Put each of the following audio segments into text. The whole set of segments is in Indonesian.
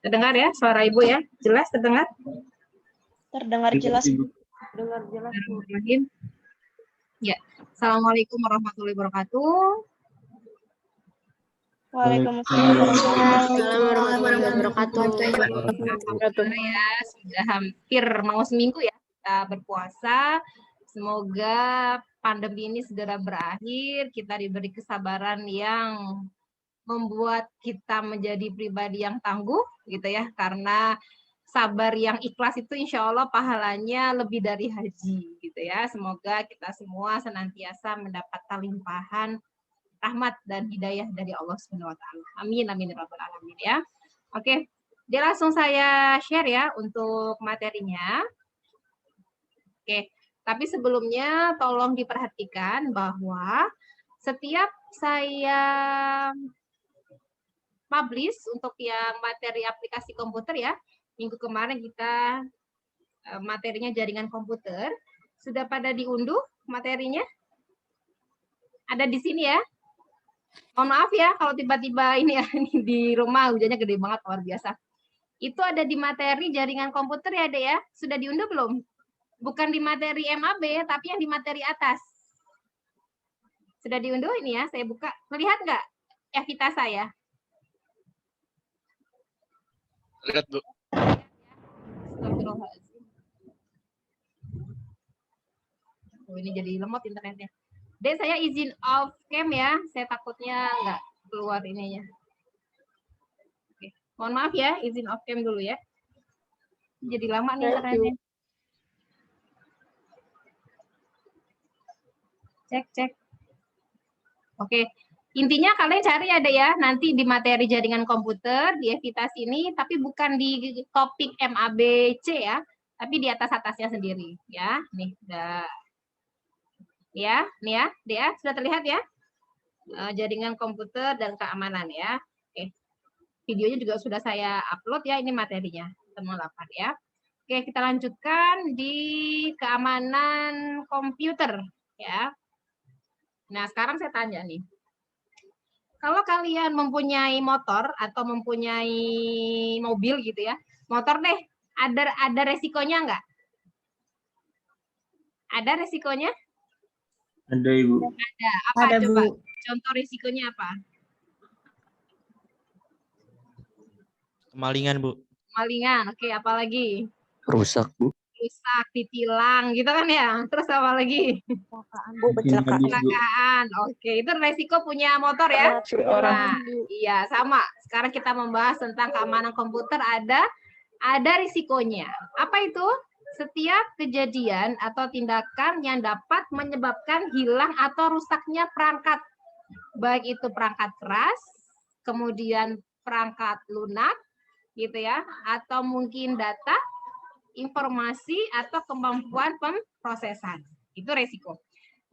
Terdengar ya suara Ibu ya? Jelas terdengar? Terdengar jelas. Dengar jelas, Bu. Ya. Assalamualaikum warahmatullahi wabarakatuh. Waalaikumsalam warahmatullahi wabarakatuh. Ya, sudah hampir mau seminggu ya kita berpuasa. Semoga pandemi ini segera berakhir, kita diberi kesabaran yang membuat kita menjadi pribadi yang tangguh gitu ya, karena sabar yang ikhlas itu insya Allah pahalanya lebih dari haji gitu ya. Semoga kita semua senantiasa mendapatkan limpahan rahmat dan hidayah dari Allah Subhanahu wa taala. Amin amin ya rabbal alamin ya. Oke, dia langsung saya share ya untuk materinya. Oke, tapi sebelumnya tolong diperhatikan bahwa setiap saya publish untuk yang materi aplikasi komputer ya, minggu kemarin kita materinya jaringan komputer, sudah pada diunduh materinya? Ada di sini ya? Mohon maaf ya kalau tiba-tiba ini ya, di rumah hujannya gede banget, luar biasa. Itu ada di materi jaringan komputer ya, Dek ya? Sudah diunduh belum? Bukan di materi MAB, tapi yang di materi atas. Sudah diunduh ini ya, saya buka. Melihat nggak Evita saya? Lihat, Bu. Oh, ini jadi lemot internetnya. Dek, saya izin off cam ya. Saya takutnya nggak keluar ininya. Oke. Mohon maaf ya, izin off cam dulu ya. Jadi lama nih internetnya. Cek. Oke. Intinya kalian cari ada ya, nanti di materi jaringan komputer, di Evita ini, tapi bukan di topik MABC ya, tapi di atas-atasnya sendiri ya. Nih, udah. Ya, nih ya, dia sudah terlihat ya? Jaringan komputer dan keamanan ya. Oke. Videonya juga sudah saya upload ya, ini materinya, teman 8 ya. Oke, kita lanjutkan di keamanan komputer ya. Nah, sekarang saya tanya nih. Kalau kalian mempunyai motor atau mempunyai mobil gitu ya, motor deh, ada resikonya nggak? Ada resikonya? Ada, Ibu. Ada. Apa Ada, coba? Bu. Contoh resikonya apa? Kemalingan, Bu. Kemalingan. Oke, apalagi? Rusak, Bu. Rusak, ditilang gitu kan ya. Terus apa lagi? Kecelakaan. Oke, itu resiko punya motor ya. Nah, iya, sama. Sekarang kita membahas tentang keamanan komputer, ada risikonya. Apa itu? Setiap kejadian atau tindakan yang dapat menyebabkan hilang atau rusaknya perangkat. Baik itu perangkat keras, kemudian perangkat lunak gitu ya, atau mungkin data, informasi atau kemampuan pemrosesan. Itu resiko.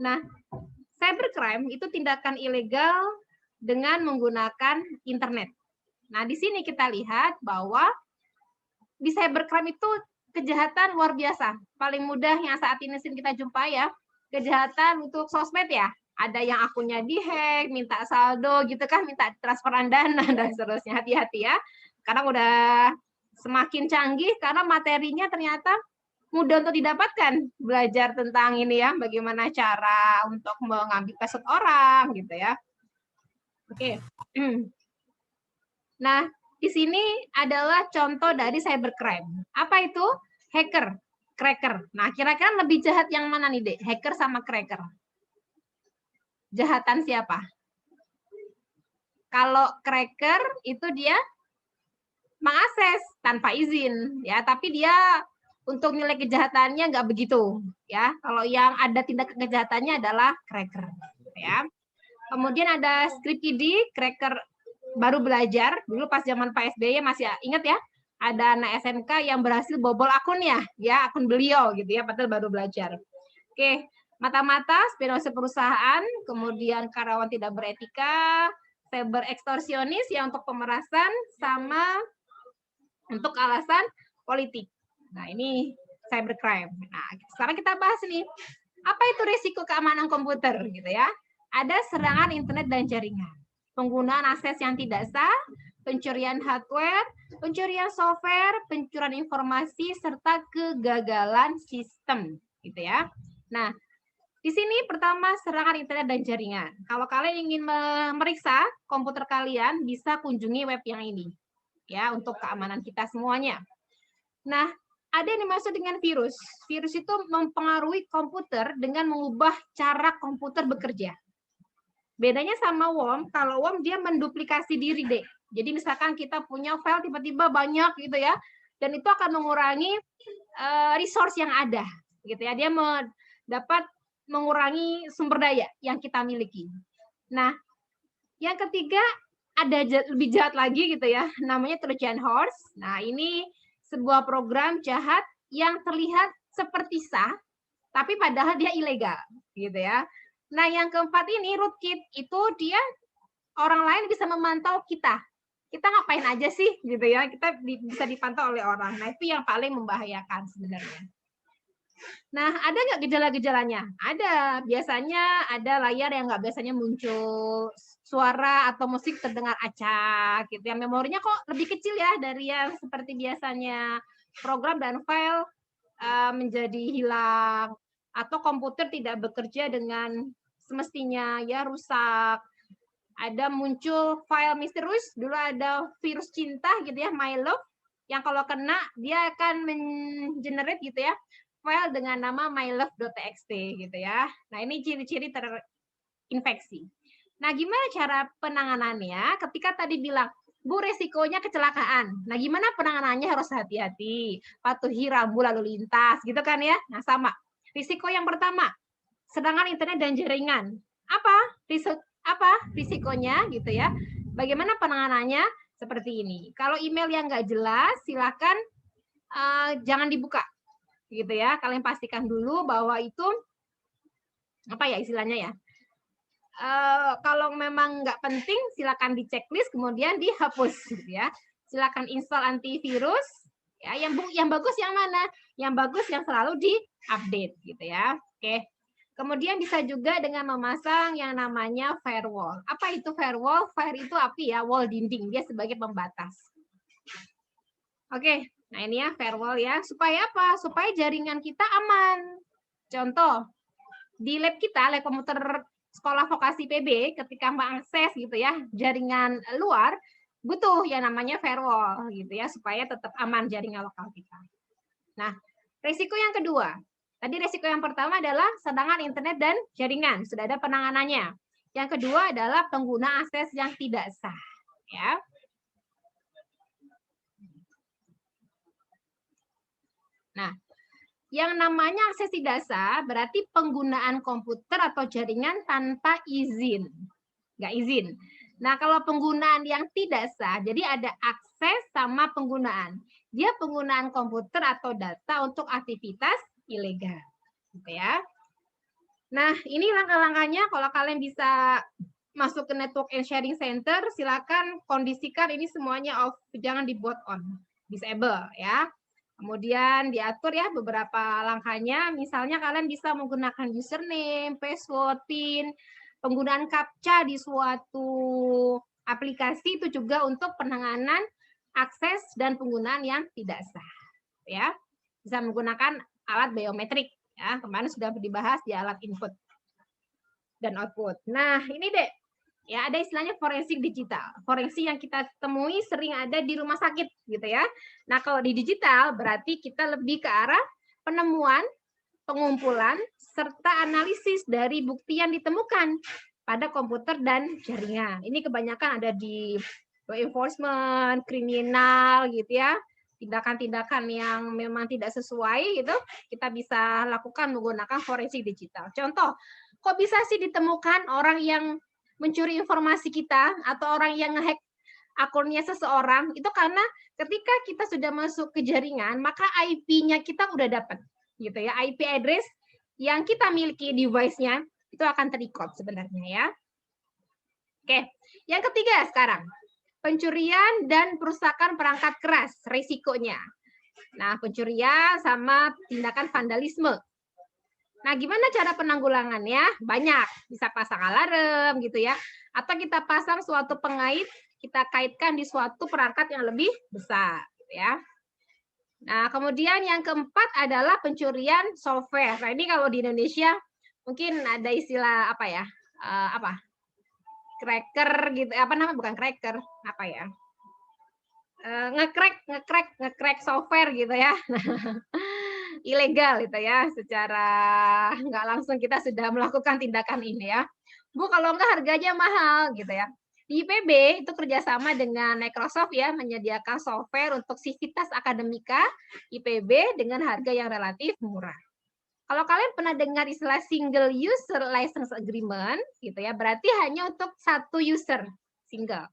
Nah, cybercrime itu tindakan ilegal dengan menggunakan internet. Nah, di sini kita lihat bahwa di cybercrime itu kejahatan luar biasa. Paling mudah yang saat ini kita jumpai ya, kejahatan untuk sosmed ya. Ada yang akunnya dihack, minta saldo gitu kan, minta transferan dana dan seterusnya. Hati-hati ya. Karena udah semakin canggih karena materinya ternyata mudah untuk didapatkan. Belajar tentang ini ya, bagaimana cara untuk mengambil password orang gitu ya. Oke. Nah, di sini adalah contoh dari cybercrime. Apa itu? Hacker, cracker. Nah, kira-kira lebih jahat yang mana nih, Dek? Hacker sama cracker? Jahatan siapa? Kalau cracker itu dia mengakses tanpa izin ya, tapi dia untuk nilai kejahatannya nggak begitu ya. Kalau yang ada tindak kejahatannya adalah cracker ya. Kemudian ada Script-ID, cracker baru belajar dulu pas zaman Pak SBY, masih ingat ya? Ada anak SMK yang berhasil bobol akunnya ya, akun beliau gitu ya, padahal baru belajar. Oke, mata-mata spionase perusahaan, kemudian karyawan tidak beretika, cyber ekstorsionis yang untuk pemerasan sama untuk alasan politik. Nah, ini cybercrime. Nah, sekarang kita bahas nih, apa itu risiko keamanan komputer gitu ya? Ada serangan internet dan jaringan. penggunaan akses yang tidak sah, pencurian hardware, pencurian software, pencurian informasi, serta kegagalan sistem, gitu ya. Nah, di sini pertama serangan internet dan jaringan. Kalau kalian ingin memeriksa komputer kalian, bisa kunjungi web yang ini, ya, untuk keamanan kita semuanya. Nah, ada yang dimaksud dengan virus. Virus itu mempengaruhi komputer dengan mengubah cara komputer bekerja. Bedanya sama worm, kalau worm dia menduplikasi diri deh. Jadi misalkan kita punya file tiba-tiba banyak gitu ya, dan itu akan mengurangi resource yang ada, gitu ya. Dia dapat mengurangi sumber daya yang kita miliki. Nah, yang ketiga ada lebih jahat lagi gitu ya, namanya Trojan Horse. Nah, ini sebuah program jahat yang terlihat seperti sah, tapi padahal dia ilegal, gitu ya. Nah, yang keempat ini rootkit, itu dia orang lain bisa memantau kita. Kita ngapain aja sih, gitu ya? Kita bisa dipantau oleh orang. Nah, itu yang paling membahayakan sebenarnya. Nah, ada nggak gejala-gejalanya? Ada. Biasanya ada layar yang nggak biasanya muncul, suara atau musik terdengar acak, gitu ya. Memorinya kok lebih kecil ya dari yang seperti biasanya. Program dan file menjadi hilang, atau komputer tidak bekerja dengan semestinya, ya, rusak. Ada muncul file misterius, dulu ada virus cinta gitu ya, My Love, yang kalau kena dia akan mengenerate gitu ya, file dengan nama mylove.txt gitu ya. Nah, ini ciri-ciri terinfeksi. Nah, gimana cara penanganannya? Ketika tadi bilang, Bu, resikonya kecelakaan. Nah, gimana penanganannya? Harus hati-hati, patuhi rambu lalu lintas, gitu kan ya. Nah, sama. Risiko yang pertama, serangan internet dan jaringan. Apa risikonya gitu ya? Bagaimana penanganannya? Seperti ini. Kalau email yang nggak jelas, silakan jangan dibuka, gitu ya. Kalian pastikan dulu bahwa itu apa ya istilahnya ya. Kalau memang nggak penting, silakan di checklist kemudian dihapus, gitu ya. Silakan install antivirus. Ya, yang bagus yang mana? Yang bagus yang selalu di-update, gitu ya. Oke. Kemudian bisa juga dengan memasang yang namanya firewall. Apa itu firewall? Fire itu api ya, wall dinding. Dia sebagai pembatas. Oke, nah ini ya firewall ya. Supaya apa? Supaya jaringan kita aman. Contoh, di lab kita, lab komputer sekolah vokasi PB, ketika mengakses gitu ya jaringan luar, butuh yang namanya firewall gitu ya, supaya tetap aman jaringan lokal kita. Nah, risiko yang kedua. Tadi risiko yang pertama adalah serangan internet dan jaringan, sudah ada penanganannya. Yang kedua adalah pengguna akses yang tidak sah, ya. Nah, yang namanya akses tidak sah berarti penggunaan komputer atau jaringan tanpa izin, nggak izin. Nah, kalau penggunaan yang tidak sah, jadi ada akses sama penggunaan. Dia penggunaan komputer atau data untuk aktivitas ilegal, gitu ya. Nah, ini langkah-langkahnya. Kalau kalian bisa masuk ke network and sharing center, silakan kondisikan ini semuanya off, jangan dibuat on, disable ya. Kemudian diatur ya beberapa langkahnya. Misalnya kalian bisa menggunakan username, password, PIN, penggunaan CAPTCHA di suatu aplikasi itu juga untuk penanganan akses dan penggunaan yang tidak sah, ya. Bisa menggunakan alat biometrik, ya. Kemarin sudah dibahas di alat input dan output. Nah, ini deh, ya ada istilahnya forensik digital. Forensik yang kita temui sering ada di rumah sakit, gitu ya. Nah, kalau di digital berarti kita lebih ke arah penemuan, pengumpulan, serta analisis dari bukti yang ditemukan pada komputer dan jaringan. Ini kebanyakan ada di law enforcement, kriminal, gitu ya. Tindakan-tindakan yang memang tidak sesuai gitu, kita bisa lakukan menggunakan forensik digital. Contoh, kok bisa sih ditemukan orang yang mencuri informasi kita atau orang yang ngehack akunnya seseorang? Itu karena ketika kita sudah masuk ke jaringan, maka IP-nya kita udah dapat, gitu ya. IP address yang kita miliki device-nya itu akan ter-record sebenarnya ya. Oke, yang ketiga sekarang. Pencurian dan perusakan perangkat keras, risikonya. Nah, pencurian sama tindakan vandalisme. Nah, gimana cara penanggulangannya? Banyak, bisa pasang alarm gitu ya, atau kita pasang suatu pengait, kita kaitkan di suatu perangkat yang lebih besar, gitu ya. Nah, kemudian yang keempat adalah pencurian software. Nah, ini kalau di Indonesia mungkin ada istilah apa ya? Cracker gitu. Apa namanya? Bukan cracker, apa ya? Nge-crack software gitu ya. Ilegal gitu ya, secara nggak langsung kita sudah melakukan tindakan ini ya. Bu, kalau enggak harganya mahal gitu ya. Di IPB itu kerjasama dengan Microsoft ya, menyediakan software untuk Civitas Akademika IPB dengan harga yang relatif murah. Kalau kalian pernah dengar istilah single user license agreement gitu ya, berarti hanya untuk satu user single.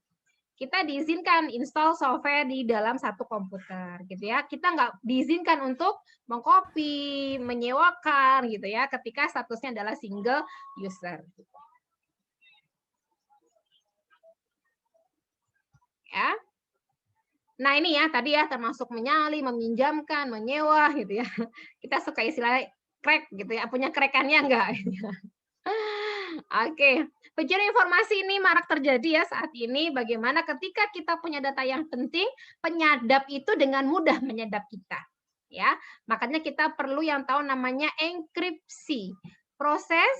Kita diizinkan install software di dalam satu komputer gitu ya. Kita nggak diizinkan untuk mengcopy, menyewakan gitu ya ketika statusnya adalah single user. Ya. Nah, ini ya tadi ya termasuk menyalin, meminjamkan, menyewa gitu ya. Kita suka istilah crack gitu ya. Punya crackannya enggak? Oke, pencurian informasi ini marak terjadi ya saat ini. Bagaimana ketika kita punya data yang penting, penyadap itu dengan mudah menyadap kita. Ya, makanya kita perlu yang tahu namanya enkripsi. Proses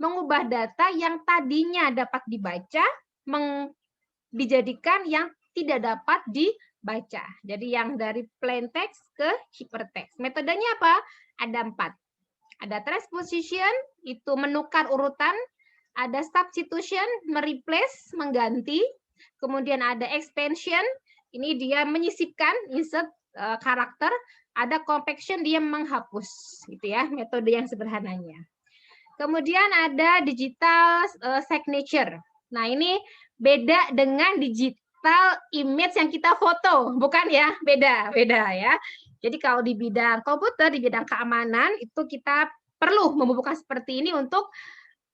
mengubah data yang tadinya dapat dibaca, dijadikan yang tidak dapat dibaca. Jadi yang dari plain text ke hypertext. Metodenya apa? Ada 4. Ada transposition, itu menukar urutan. Ada substitution, mereplace, mengganti. Kemudian ada expansion, ini dia menyisipkan, insert karakter. Ada compaction, dia menghapus. Gitu ya, metode yang sederhananya. Kemudian ada digital signature. Nah, ini beda dengan digital image yang kita foto. Bukan ya, beda ya. Jadi kalau di bidang komputer, di bidang keamanan, itu kita perlu membuka seperti ini untuk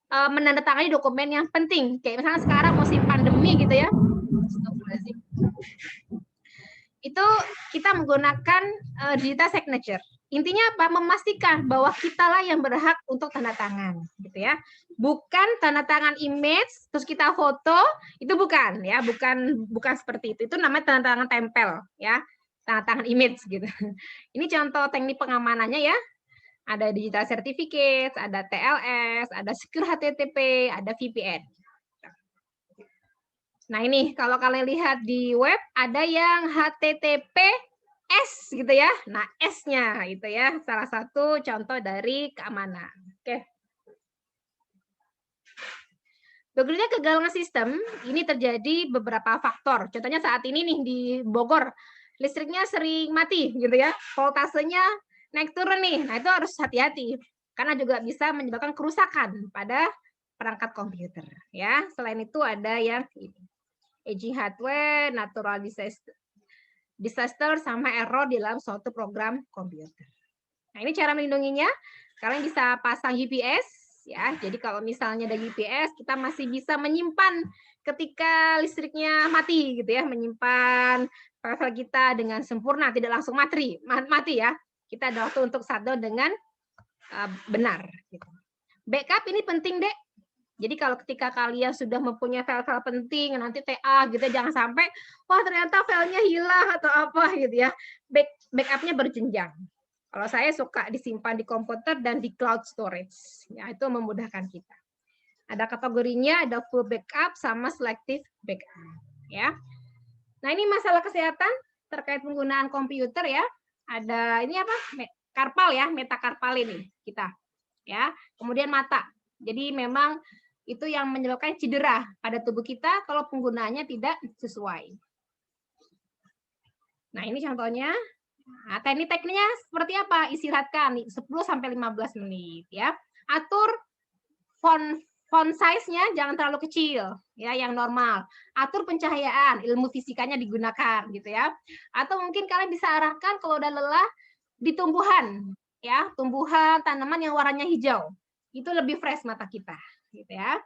menandatangani dokumen yang penting. Kayak misalnya sekarang musim pandemi gitu ya. Itu kita menggunakan digital signature. Intinya apa? Memastikan bahwa kitalah yang berhak untuk tanda tangan, gitu ya. Bukan tanda tangan image terus kita foto, itu bukan ya, bukan seperti itu. Itu namanya tanda tangan tempel ya. Tanda tangan image gitu. Ini contoh teknik pengamanannya ya. Ada digital certificate, ada TLS, ada secure HTTP, ada VPN. Nah, ini kalau kalian lihat di web ada yang HTTPS gitu ya. Nah, S-nya itu ya salah satu contoh dari keamanan. Oke. Begitu kegalangan sistem, ini terjadi beberapa faktor. Contohnya saat ini nih di Bogor, listriknya sering mati gitu ya. Voltasenya naik turun nih. Nah, itu harus hati-hati karena juga bisa menyebabkan kerusakan pada perangkat komputer ya. Selain itu ada yang aging hardware, natural disaster sama error di dalam suatu program komputer. Nah, ini cara melindunginya. Kalian bisa pasang UPS ya. Jadi kalau misalnya ada UPS, kita masih bisa menyimpan ketika listriknya mati gitu ya, menyimpan file kita dengan sempurna, tidak langsung mati ya. Kita ada waktu untuk shutdown dengan benar. Gitu. Backup ini penting, Dek. Jadi kalau ketika kalian sudah mempunyai file-file penting, nanti TA gitu, jangan sampai, wah ternyata filenya hilang atau apa gitu ya. Backupnya berjenjang. Kalau saya suka disimpan di komputer dan di cloud storage. Ya, itu memudahkan kita. Ada kategorinya, ada full backup sama selective backup. Ya. Nah, ini masalah kesehatan terkait penggunaan komputer ya. Ada ini apa? Karpal ya, metakarpal ini kita. Ya. Kemudian mata. Jadi memang itu yang menyebabkan cedera pada tubuh kita kalau penggunaannya tidak sesuai. Nah, ini contohnya. Nah, tekniknya seperti apa? Istirahatkan 10-15 menit ya. Atur font size-nya jangan terlalu kecil ya, yang normal. Atur pencahayaan, ilmu fisikanya digunakan gitu ya. Atau mungkin kalian bisa arahkan kalau udah lelah di tumbuhan ya, tumbuhan tanaman yang warnanya hijau. Itu lebih fresh mata kita gitu ya.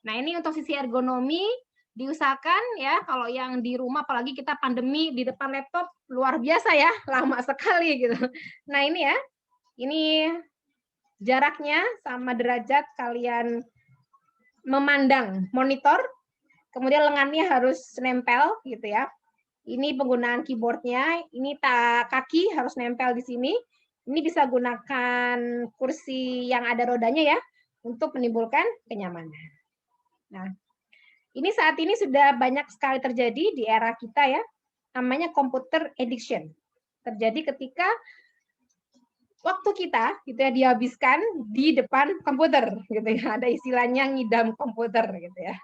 Nah, ini untuk sisi ergonomi diusahakan ya, kalau yang di rumah apalagi kita pandemi di depan laptop luar biasa ya, lama sekali gitu. Nah, ini ya. Ini jaraknya sama derajat kalian memandang monitor, kemudian lengannya harus nempel gitu ya. Ini penggunaan keyboardnya, ini kaki harus nempel di sini. Ini bisa gunakan kursi yang ada rodanya ya, untuk menimbulkan kenyamanan. Nah, ini saat ini sudah banyak sekali terjadi di era kita ya, namanya computer addiction. Terjadi ketika waktu kita gitu ya dihabiskan di depan komputer gitu ya. Ada istilahnya ngidam komputer gitu ya.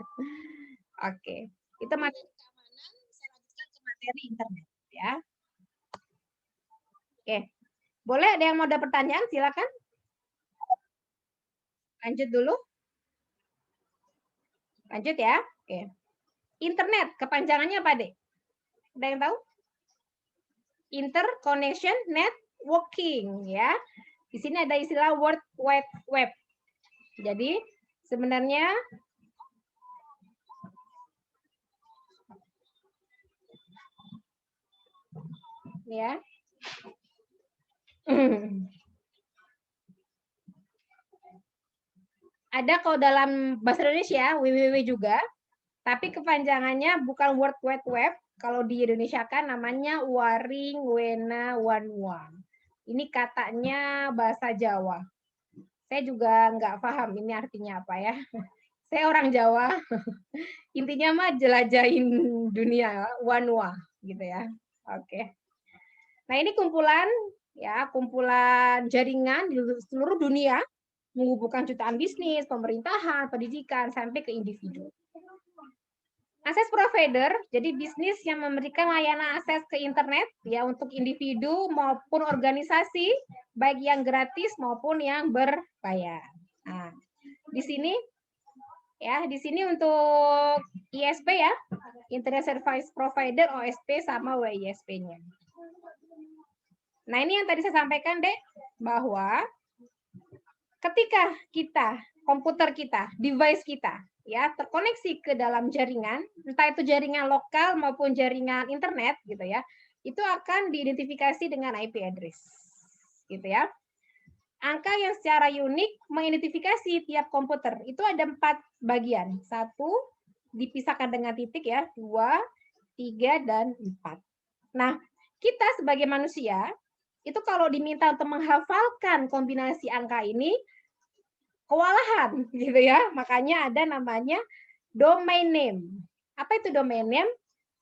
Oke, itu materi keamanan. Saya lanjutkan ke materi internet ya. Oke, boleh ada yang mau ada pertanyaan? Silakan. Lanjut dulu. Lanjut ya. Oke. Internet kepanjangannya apa, Dek? Ada yang tahu? Interconnection networking ya. Di sini ada istilah World Wide Web. Jadi sebenarnya ya. Ada kalau dalam bahasa Indonesia www juga, tapi kepanjangannya bukan World Wide Web. Kalau di Indonesia kan namanya Waring Wena Wanwa. Ini katanya bahasa Jawa. Saya juga nggak paham ini artinya apa ya. Saya orang Jawa. Intinya mah jelajahin dunia, Wanwa gitu ya. Oke. Nah, ini kumpulan ya, kumpulan jaringan di seluruh dunia menghubungkan jutaan bisnis, pemerintahan, pendidikan sampai ke individu. Akses provider, jadi bisnis yang memberikan layanan akses ke internet ya untuk individu maupun organisasi, baik yang gratis maupun yang berbayar. Nah, di sini ya, di sini untuk ISP ya, Internet Service Provider OSP sama WISP-nya. Nah, ini yang tadi saya sampaikan, Dek, bahwa ketika kita, komputer kita, device kita, ya terkoneksi ke dalam jaringan, entah itu jaringan lokal maupun jaringan internet, gitu ya, itu akan diidentifikasi dengan IP address, gitu ya. Angka yang secara unik mengidentifikasi tiap komputer itu ada 4 bagian, 1 dipisahkan dengan titik ya, 2, 3, dan 4. Nah, kita sebagai manusia itu kalau diminta untuk menghafalkan kombinasi angka ini kewalahan gitu ya. Makanya ada namanya domain name. Apa itu domain name?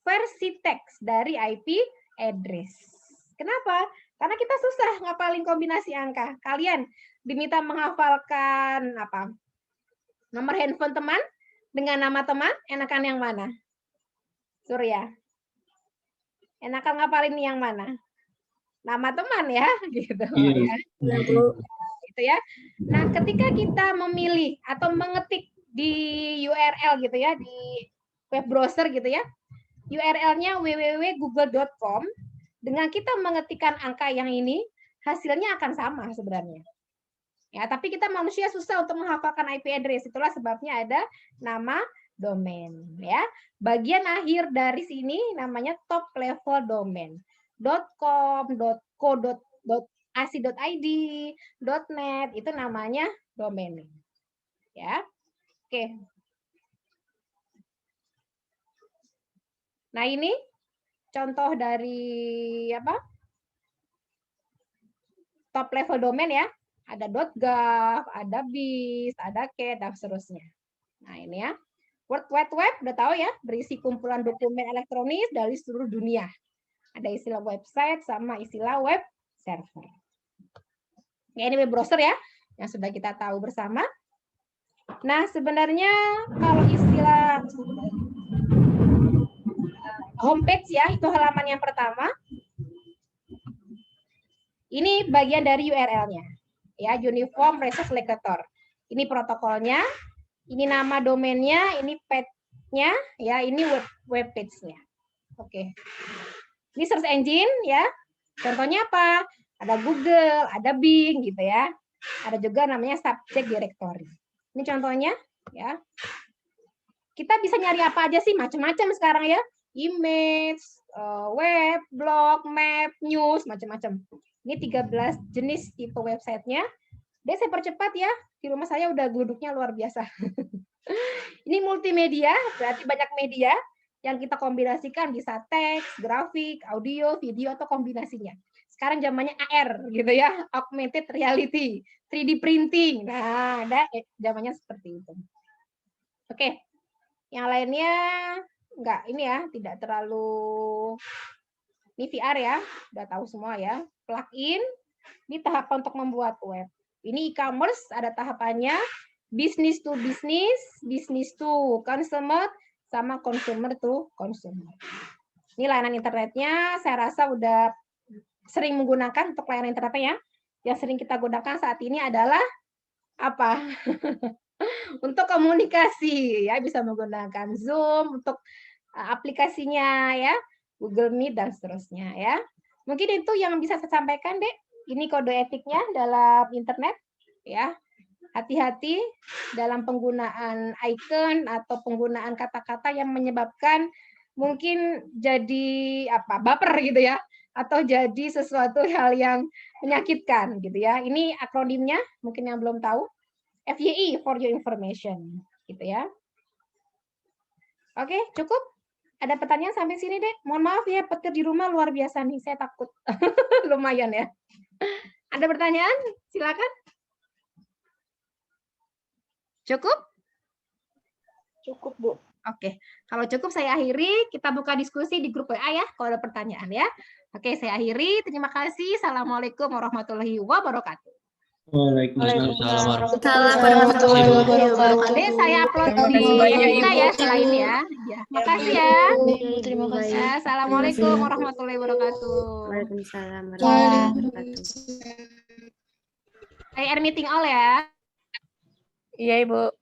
Versi teks dari IP address. Kenapa? Karena kita susah ngapalin kombinasi angka. Kalian diminta menghafalkan apa? Nomor handphone teman dengan nama teman, enakan yang mana? Surya. Enakan ngapalin yang mana? Nama teman ya, gitu ya. Gitu ya. Nah, ketika kita memilih atau mengetik di URL gitu ya, di web browser gitu ya, URL-nya www.google.com, dengan kita mengetikkan angka yang ini, hasilnya akan sama sebenarnya. Ya, tapi kita manusia susah untuk menghafalkan IP address, itulah sebabnya ada nama domain ya. Bagian akhir dari sini namanya top level domain. .com, .co, .ac.id, .net itu namanya domain name. Ya. Oke. Nah, ini contoh dari apa? Top level domain ya. Ada .gov, ada .biz, ada .cat dan seterusnya. Nah, ini ya. World Wide Web udah tahu ya, berisi kumpulan dokumen elektronis dari seluruh dunia. Ada istilah website sama istilah web server. Ya, ini web browser ya, yang sudah kita tahu bersama. Nah, sebenarnya kalau istilah homepage ya, itu halaman yang pertama. Ini bagian dari URL-nya. Ya, Uniform Resource Locator. Ini protokolnya, ini nama domainnya, ini path-nya, ya, ini web page-nya. Oke. Ini search engine ya. Contohnya apa? Ada Google, ada Bing gitu ya. Ada juga namanya subject directory. Ini contohnya ya. Kita bisa nyari apa aja sih? Macam-macam sekarang ya. Image, web, blog, map, news, macam-macam. Ini 13 jenis tipe websitenya. Dek, saya percepat ya. Di rumah saya udah geluduknya luar biasa. Ini multimedia, berarti banyak media yang kita kombinasikan, bisa teks, grafik, audio, video, atau kombinasinya. Sekarang zamannya AR gitu ya, augmented reality, 3D printing. Nah, ada zamannya seperti itu. Oke. Yang lainnya enggak, ini ya, tidak terlalu ini VR ya, udah tahu semua ya. Plugin, ini tahapan untuk membuat web. Ini e-commerce, ada tahapannya, business to business, business to consumer, sama consumer to consumer. Ini layanan internetnya, saya rasa udah sering menggunakan untuk layanan internetnya ya. Yang sering kita gunakan saat ini adalah apa? Untuk komunikasi ya, bisa menggunakan Zoom untuk aplikasinya ya, Google Meet dan seterusnya ya. Mungkin itu yang bisa saya sampaikan, Dek. Ini kode etiknya dalam internet ya. Hati-hati dalam penggunaan icon atau penggunaan kata-kata yang menyebabkan mungkin jadi apa? Baper gitu ya, atau jadi sesuatu hal yang menyakitkan gitu ya. Ini akronimnya mungkin yang belum tahu. FYI, for your information gitu ya. Oke, cukup? Ada pertanyaan sampai sini, Dek? Mohon maaf ya, petir di rumah luar biasa nih, saya takut. Lumayan ya. Ada pertanyaan? Silakan. Cukup? Cukup, Bu. Oke, kalau cukup saya akhiri, kita buka diskusi di grup WA ya, kalau ada pertanyaan ya. Oke, saya akhiri. Terima kasih. Assalamualaikum warahmatullahi wabarakatuh. Waalaikumsalam. Warahmatullahi wabarakatuh. Nanti saya upload di kita ya setelah ini ya. Ya, makasih ya. Terima kasih. Ya, assalamualaikum warahmatullahi wabarakatuh. Waalaikumsalam warahmatullahi wabarakatuh. Saya air meeting all ya. Iya, Ibu.